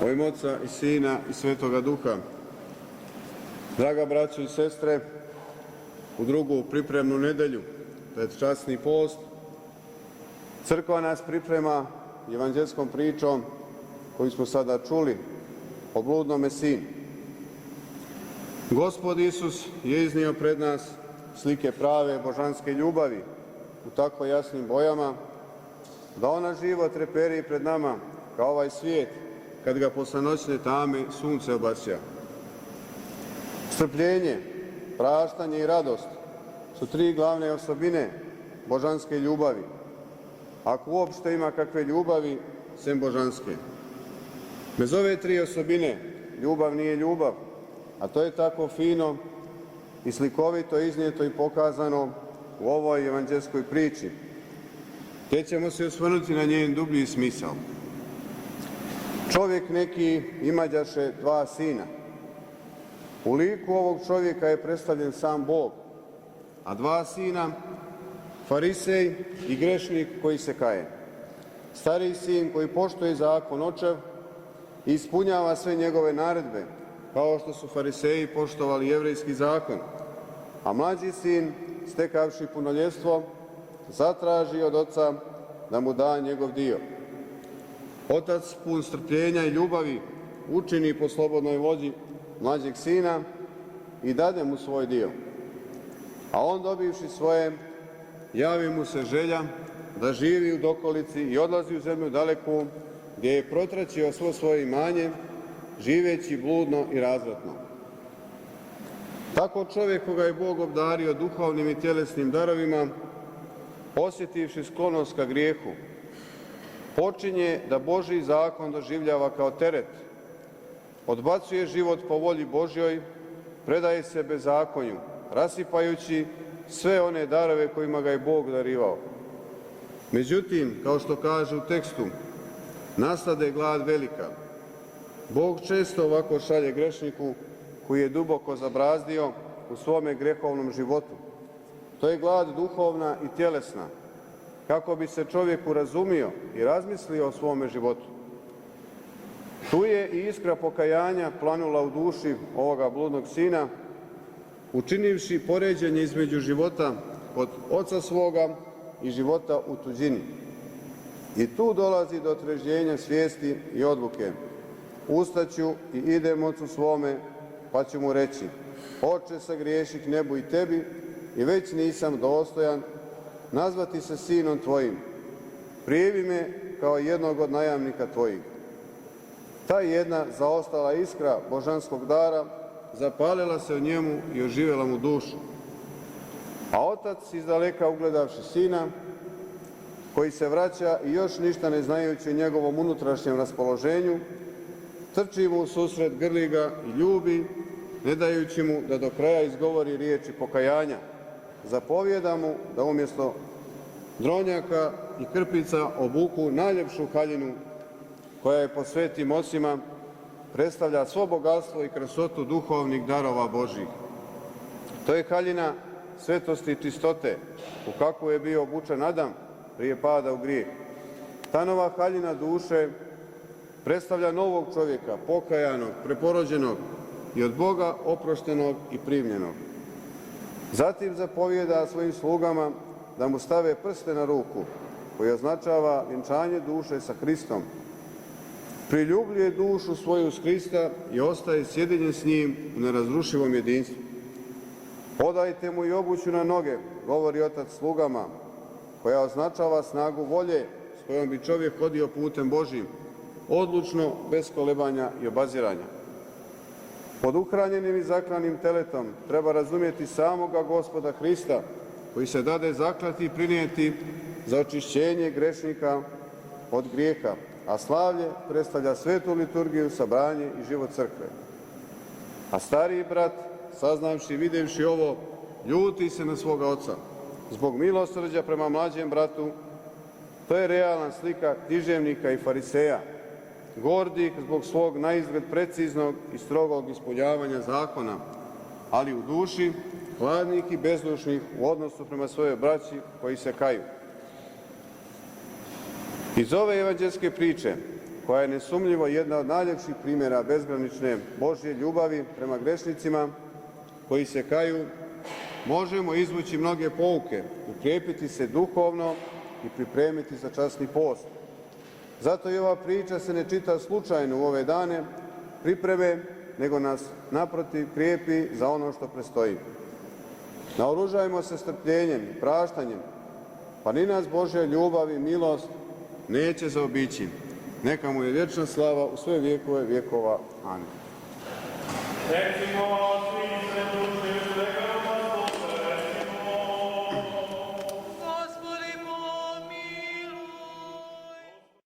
U ime Oca i Sina i Svetoga Duha. Draga braćo i sestre, u drugu pripremnu nedelju, pred časni post, crkva nas priprema evanđelskom pričom koju smo sada čuli o bludnome sinu. Gospod Isus je iznio pred nas slike prave božanske ljubavi u tako jasnim bojama, da ona živo treperi pred nama kao ovaj svijet kad ga posle noćne tame sunce obasja. Strpljenje, praštanje i radost su tri glavne osobine božanske ljubavi, ako uopšte ima kakve ljubavi sem božanske. Bez ove tri osobine ljubav nije ljubav, a to je tako fino i slikovito iznijeto i pokazano u ovoj evanđelskoj priči, te ćemo se osvrnuti na njen dublji smisao. Čovjek neki imađaše dva sina. U liku ovog čovjeka je predstavljen sam Bog, a dva sina, farisej i grešnik koji se kaje. Stariji sin koji poštuje zakon očev i ispunjava sve njegove naredbe, kao što su fariseji poštovali jevrejski zakon, a mlađi sin, stekavši punoljetstvo, zatraži od oca da mu da njegov dio. Otac pun strpljenja i ljubavi učini po slobodnoj volji mlađeg sina i dade mu svoj dio. A on, dobivši svoje, javi mu se želja da živi u dokolici i odlazi u zemlju daleku, gdje je protraćio svo svoje imanje, živeći bludno i razvratno. Tako čovjek koga je Bog obdario duhovnim i tjelesnim darovima, osjetivši sklonost ka grijehu, počinje da Božji zakon doživljava kao teret, odbacuje život po volji Božjoj, predaje se bezakonju, rasipajući sve one darove kojima ga je Bog darivao. Međutim, kao što kaže u tekstu, nastade glad velika. Bog često ovako šalje grešniku koji je duboko zabrazdio u svome grehovnom životu. To je glad duhovna i tjelesna, kako bi se čovjek urazumio i razmislio o svome životu. Tu je i iskra pokajanja planula u duši ovoga bludnog sina, učinivši poređenje između života kod oca svoga i života u tuđini. I tu dolazi do otrežnjenja svijesti i odluke. Ustaću i idem ocu svome, pa ću mu reći: Oče, sagriješih nebu i tebi i već nisam dostojan nazvati se sinom tvojim. Primi me kao jednog od najamnika tvojih. Ta jedna zaostala iskra božanskog dara zapalila se u njemu i oživjela mu dušu. A otac, izdaleka ugledavši sina, koji se vraća i još ništa ne znajući o njegovom unutrašnjem raspoloženju, trči mu u susret, grli ga i ljubi, ne dajući mu da do kraja izgovori riječi pokajanja. Zapovijeda mu da umjesto dronjaka i krpica obuku najljepšu haljinu koja je po svetim ocima predstavlja svo bogatstvo i krasotu duhovnih darova Božjih. To je haljina svetosti i čistote, u kakvu je bio obučen Adam prije pada u grijeh. Ta nova haljina duše predstavlja novog čovjeka, pokajanog, preporođenog i od Boga oproštenog i primljenog. Zatim zapovijeda svojim slugama da mu stave prste na ruku, koji označava vjenčanje duše sa Hristom. Priljubljuje dušu svoju uz Hrista i ostaje sjedinjen s njim u nerazrušivom jedinstvu. Podajte mu i obuću na noge, govori otac slugama, koja označava snagu volje s kojom bi čovjek hodio putem Božjim, odlučno, bez kolebanja i obaziranja. Pod uhranjenim i zaklanim teletom treba razumjeti samoga Gospoda Hrista, koji se dade zaklati i prinijeti za očišćenje grešnika od grijeha, a slavlje predstavlja svetu liturgiju, sabranje i život crkve. A stariji brat, saznavši i vidjevši ovo, ljuti se na svoga oca. Zbog milosrđa prema mlađem bratu, to je realna slika književnika i fariseja, gordih zbog svog naizgled preciznog i strogog ispunjavanja zakona, ali u duši hladnih i bezdušnih u odnosu prema svojoj braći koji se kaju. Iz ove evanđelske priče, koja je nesumnjivo jedna od najljepših primjera bezgranične Božje ljubavi prema grešnicima koji se kaju, možemo izvući mnoge pouke, ukrijepiti se duhovno i pripremiti za časni post. Zato i ova priča se ne čita slučajno u ove dane pripreme, nego nas naprotiv krijepi za ono što predstoji. Naoružajmo se strpljenjem i praštanjem, pa ni nas Božja ljubav i milost neće zaobići. Neka mu je vječna slava u sve vjekove vjekova. Amin. Recimo svi svedušni